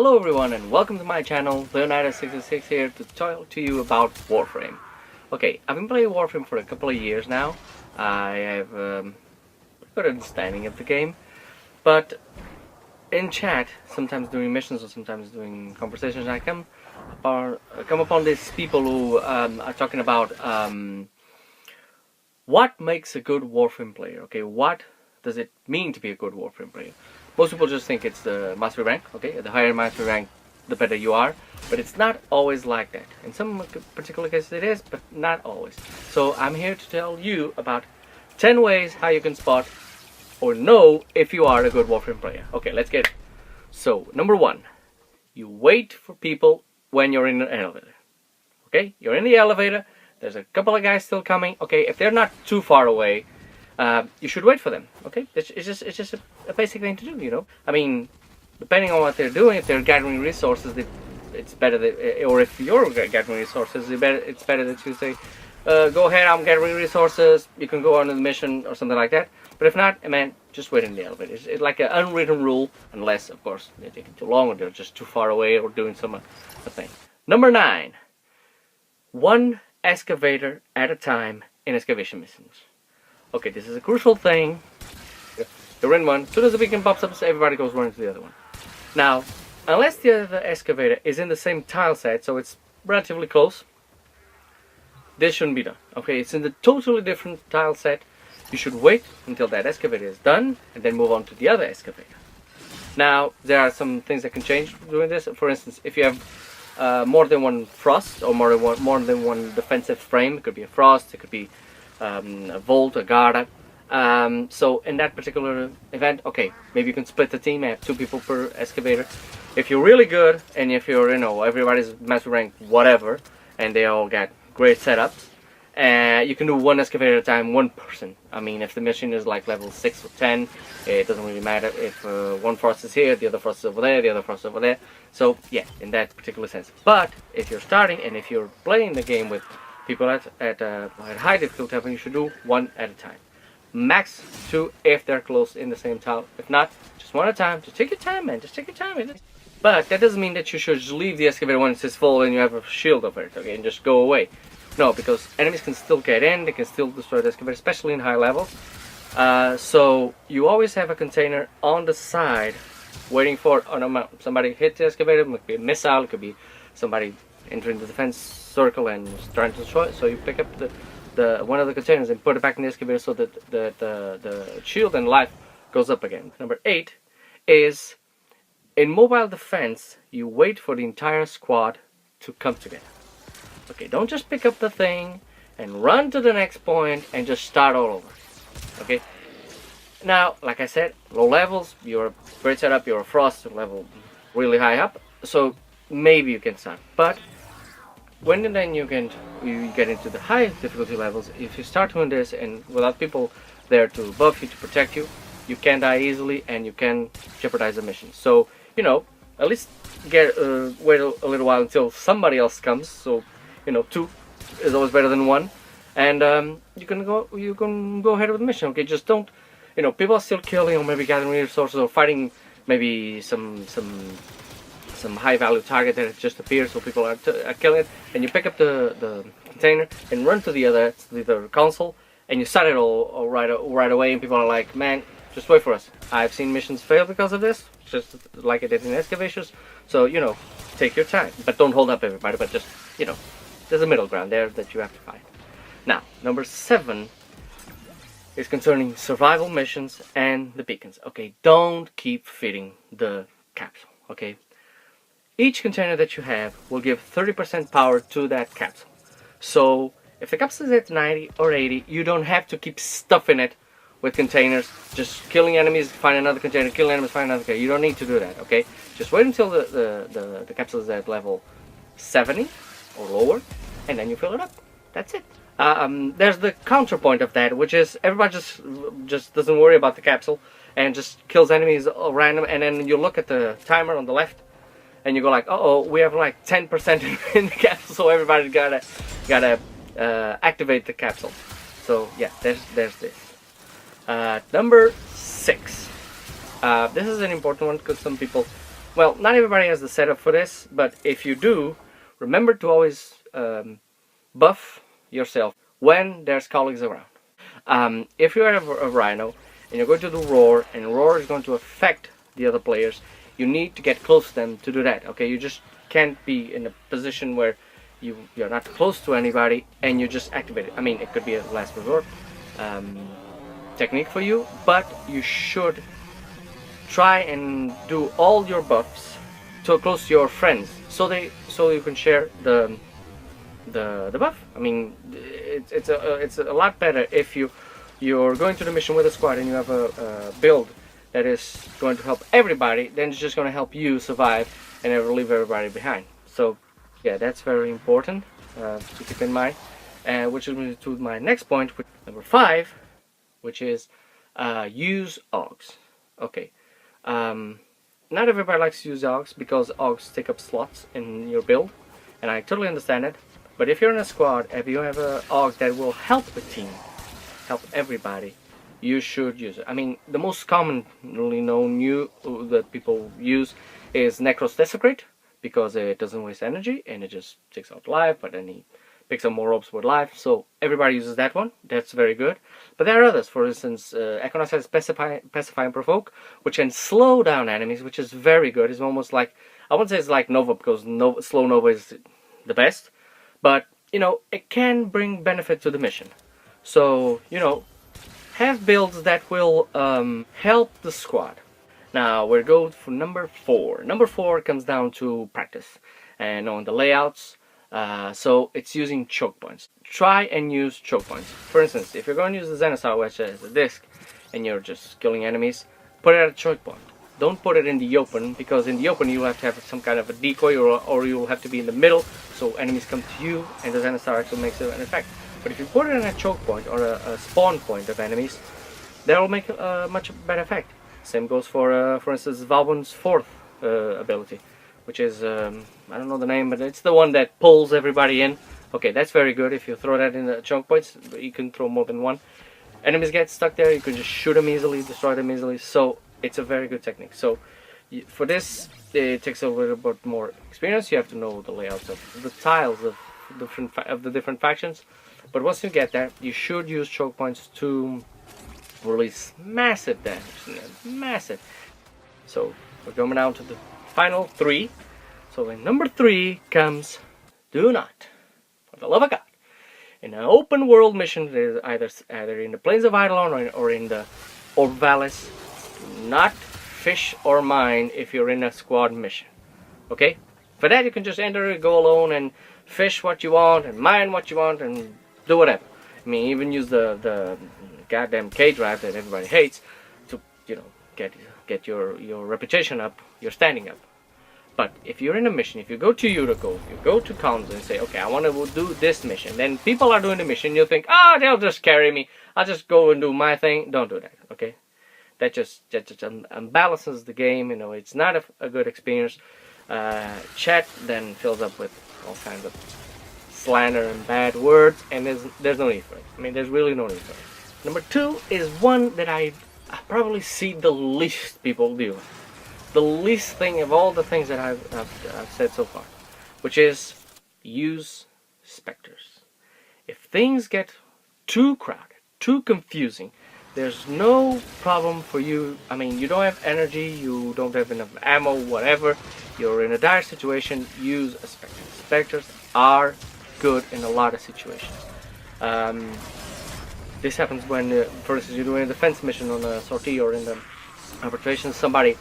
Hello everyone and welcome to my channel, Leonardo66 here to talk to you about Warframe. Okay, I've been playing Warframe for a couple of years now. I have a good understanding of the game, but in chat, sometimes doing missions or sometimes doing conversations, I come upon these people who are talking about what makes a good Warframe player. Okay, what does it mean to be a good Warframe player? Most people just think it's the mastery rank. Okay, the higher mastery rank, the better you are. But it's not always like that. In some particular cases it is, but not always. So I'm here to tell you about 10 ways how you can spot or know if you are a good Warframe player. Okay, let's get it. So, number 1, you wait for people when you're in an elevator. Okay, you're in the elevator, there's a couple of guys still coming. Okay, if they're not too far away, you should wait for them. Okay, it's just a basic thing to do, you know. I mean, depending on what they're doing, if they're gathering resources, it's better that, or if you're gathering resources, it's better that you say, go ahead, I'm gathering resources, you can go on to the mission or something like that. But if not, man, just wait in the elevator. It's like an unwritten rule, unless, of course, they're taking too long or they're just too far away or doing some thing. Number 9, one excavator at a time in excavation missions. Okay, this is a crucial thing. You're in one, as soon as the beacon pops up, everybody goes running to the other one. Now, unless the other excavator is in the same tile set, so it's relatively close, this shouldn't be done. Okay, it's in the totally different tile set. You should wait until that excavator is done and then move on to the other excavator. Now, there are some things that can change doing this. For instance, if you have more than one frost or more than one defensive frame, it could be a frost, it could be a Volt, a Garda. So in that particular event, okay, maybe you can split the team, have 2 people per excavator. If you're really good, and if you're, you know, everybody's master rank whatever, and they all got great setups, you can do one excavator at a time, one person. I mean, if the mission is like level 6 or 10, it doesn't really matter if one frost is here, the other frost is over there, the other frost is over there. So yeah, in that particular sense. But if you're starting and if you're playing the game with people at high difficulty level, you should do one at a time. Max 2 if they're close in the same tile. If not, just one at a time. Just take your time, man. Just take your time. But that doesn't mean that you should just leave the excavator once it's full and you have a shield over it, okay, and just go away. No, because enemies can still get in, they can still destroy the excavator, especially in high levels. So you always have a container on the side waiting for somebody hit the excavator. It could be a missile, it could be somebody entering the defense circle and trying to destroy it. So you pick up the one of the containers and put it back in the excavator so that the shield and life goes up again. Number 8 is, in mobile defense, you wait for the entire squad to come together. Okay, don't just pick up the thing and run to the next point and just start all over. Okay? Now, like I said, low levels, you're a great setup, you're a frost level really high up, so maybe you can start. But when and then you get into the high difficulty levels, if you start doing this and without people there to buff you, to protect you, you can die easily and you can jeopardize the mission. So, you know, at least wait a little while until somebody else comes. So, you know, 2 is always better than 1, and you can go ahead with the mission. Okay, just don't, you know, people are still killing or maybe gathering resources or fighting maybe some high value target that just appears, so people are killing it, and you pick up the container and run to the other console and you start it all right away, and people are like, man, just wait for us. I've seen missions fail because of this, just like I did in excavators. So, you know, take your time, but don't hold up everybody, but just, you know, there's a middle ground there that you have to find. Now, number 7 is concerning survival missions and the beacons. Okay, don't keep feeding the capsule. Okay, each container that you have will give 30% power to that capsule. So if the capsule is at 90 or 80, you don't have to keep stuffing it with containers, just killing enemies, find another container, kill enemies, find another container. You don't need to do that, okay? Just wait until the capsule is at level 70 or lower, and then you fill it up. That's it. There's the counterpoint of that, which is everybody just doesn't worry about the capsule and just kills enemies random, and then you look at the timer on the left and you go like, uh-oh, we have like 10% in the capsule, so everybody gotta activate the capsule. So yeah, there's this. Number 6. This is an important one because some people well, not everybody has the setup for this, but if you do, remember to always buff yourself when there's colleagues around. If you have a rhino and you're going to do roar, and roar is going to affect the other players, you need to get close to them to do that. Okay, you just can't be in a position where you're not close to anybody and you just activate it. I mean, it could be a last resort technique for you, but you should try and do all your buffs to close to your friends, so you can share the buff. I mean, it's a lot better if you're going to the mission with a squad and you have a build that is going to help everybody, then it's just going to help you survive and never leave everybody behind. So yeah, that's very important to keep in mind. Which is me to my next point, number 5, which is use AUGs. Okay, not everybody likes to use AUGs because AUGs take up slots in your build, and I totally understand it. But if you're in a squad, if you have an AUG that will help the team, help everybody, you should use it. I mean, the most commonly known that people use is Necros Desecrate, because it doesn't waste energy and it just takes out life, but then he picks up more ropes with life. So everybody uses that one. That's very good. But there are others. For instance, Equinox has Pacify and Provoke, which can slow down enemies, which is very good. It's almost like, I wouldn't say it's like Nova, because slow Nova is the best. But, you know, it can bring benefit to the mission. So, you know, have builds that will help the squad. Now, we'll go for number 4. Number 4 comes down to practice and on the layouts. So it's using choke points. Try and use choke points. For instance, if you're going to use the Xenosar, which is a disc, and you're just killing enemies, put it at a choke point. Don't put it in the open, because in the open you have to have some kind of a decoy, or you'll have to be in the middle, so enemies come to you and the Xenosar actually makes an effect. But if you put it in a choke point or a spawn point of enemies, that will make a much better effect. Same goes for instance, Valbon's 4th ability, which is, I don't know the name, but it's the one that pulls everybody in. Okay, that's very good. If you throw that in the choke points, you can throw more than one. Enemies get stuck there, you can just shoot them easily, destroy them easily, so it's a very good technique. So for this, it takes a little bit more experience. You have to know the layouts of the tiles of the different factions. But once you get that, you should use choke points to release massive damage. Massive. So we're going down to the final 3. So in number 3 comes, do not, for the love of God, in an open world mission, either in the Plains of Eidolon or in the Orvalis, do not fish or mine if you're in a squad mission. Okay? For that, you can just enter, go alone, and fish what you want, and mine what you want, and do whatever. I mean, even use the goddamn K drive that everybody hates to, you know, get your reputation up, your standing up. But if you're in a mission, if you go to Yuriko, you go to cons and say, okay, I want to do this mission, then people are doing the mission, you'll think, ah, they'll just carry me, I'll just go and do my thing. Don't do that, okay? That just unbalances the game, you know, it's not a good experience. Chat then fills up with all kinds of slander and bad words, and there's no need for it. I mean, there's really no need for it. Number 2 is one that I probably see the least people do. The least thing of all the things that I've said so far, which is use specters. If things get too crowded, too confusing, there's no problem for you. I mean, you don't have energy, you don't have enough ammo, whatever, you're in a dire situation, use a specter. Specters are good in a lot of situations. This happens when, for instance, you're doing a defense mission on a sortie or in the arbitration, somebody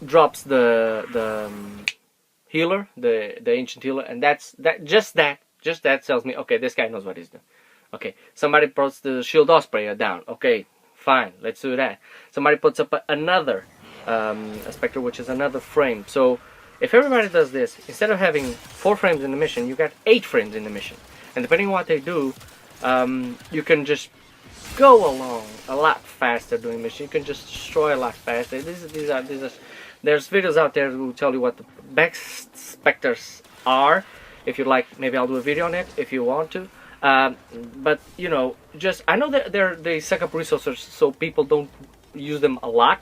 drops the healer, the ancient healer, and just that tells me, okay, this guy knows what he's doing. Okay, somebody puts the shield osprey down. Okay, fine, let's do that. Somebody puts up another a specter, which is another frame. So if everybody does this, instead of having 4 frames in the mission, you got 8 frames in the mission. And depending on what they do, you can just go along a lot faster doing mission. You can just destroy a lot faster. There's videos out there who tell you what the best specters are. If you like, maybe I'll do a video on it if you want to. But you know, I know that they suck up resources, so people don't use them a lot.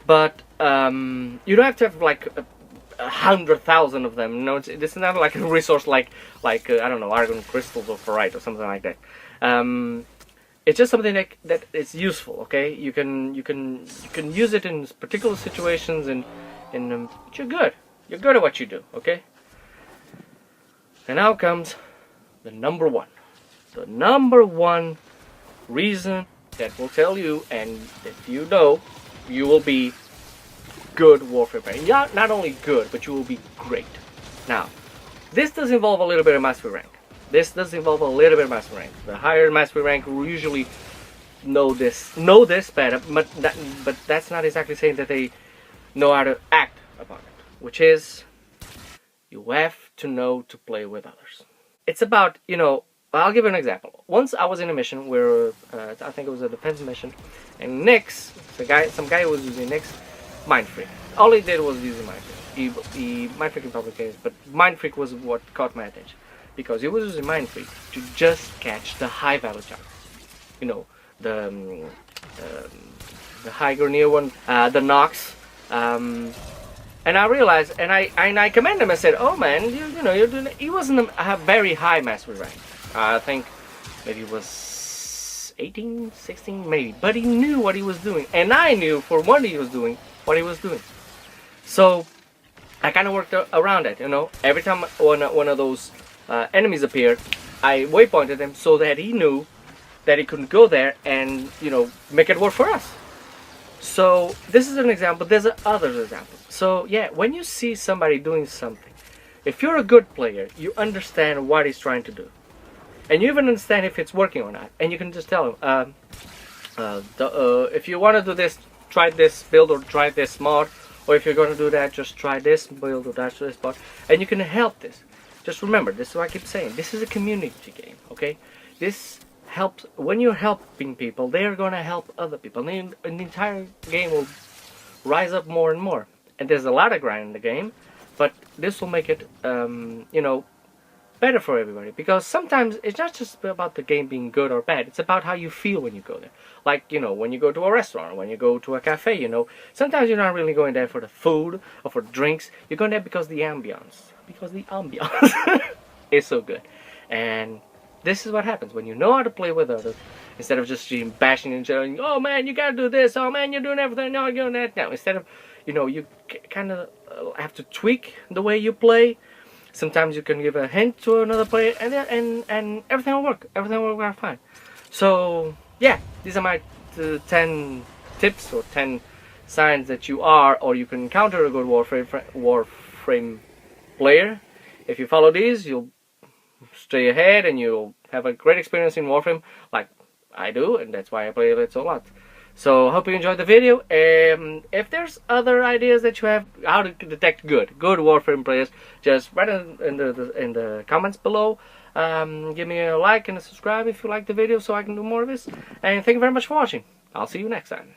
But you don't have to have like 100,000 of them. No, this is not like a resource like I don't know, argon crystals or ferrite or something like that. It's just something that is useful. Okay, you can use it in particular situations, and you're good. You're good at what you do. Okay. And now comes the number one. The number one reason that will tell you, and if you know, you will be good Warframe player. Yeah, not only good, but you will be great. Now, this does involve a little bit of mastery rank. This does involve a little bit of mastery rank. The higher mastery rank will usually know this better, but that's not exactly saying that they know how to act upon it. Which is, you have to know to play with others. It's about, you know, I'll give you an example. Once I was in a mission where I think it was a defense mission, and Nyx, some guy was using Nyx Mind Freak. All he did was using Mind Freak. He Mind Freak in public games, but Mind Freak was what caught my attention, because he was using Mind Freak to just catch the high value targets. You know, the high Grenier one, the Nox. And I realized, and I commended him. I said, "Oh man, you know, you're doing." He wasn't a very high mastery rank. I think maybe it was 18, 16, maybe. But he knew what he was doing, and I knew for what he was doing. So I kind of worked around it. You know, every time one of those enemies appeared, I waypointed him so that he knew that he couldn't go there, and you know, make it work for us. So this is an example. There's other examples. So yeah, when you see somebody doing something, if you're a good player, you understand what he's trying to do, and you even understand if it's working or not. And you can just tell him, if you want to do this, try this build or try this mod, or if you're going to do that, just try this build or that's this mod, and you can help this. Just remember, this is what I keep saying. This is a community game. Okay, this helps. When you're helping people, they're gonna help other people, and the entire game will rise up more and more. And there's a lot of grind in the game, but this will make it you know, better for everybody, because sometimes it's not just about the game being good or bad, it's about how you feel when you go there. Like, you know, when you go to a restaurant, when you go to a cafe, you know, sometimes you're not really going there for the food or for drinks. You're going there because the ambiance is so good. And this is what happens when you know how to play with others, instead of just bashing and saying, "Oh man, you gotta do this. Oh man, you're doing everything. No, you're doing that." Now, instead of, you know, you kind of have to tweak the way you play. Sometimes you can give a hint to another player, and everything will work. Everything will work out fine. So yeah, these are my 10 tips or 10 signs that you are, or you can encounter a good Warframe player. If you follow these, you'll stay ahead and you'll have a great experience in Warframe, like I do, and that's why I play it so a lot. So hope you enjoyed the video. If there's other ideas that you have how to detect good Warframe players, just write it in the comments below. Give me a like and a subscribe if you like the video, so I can do more of this. And thank you very much for watching. I'll see you next time.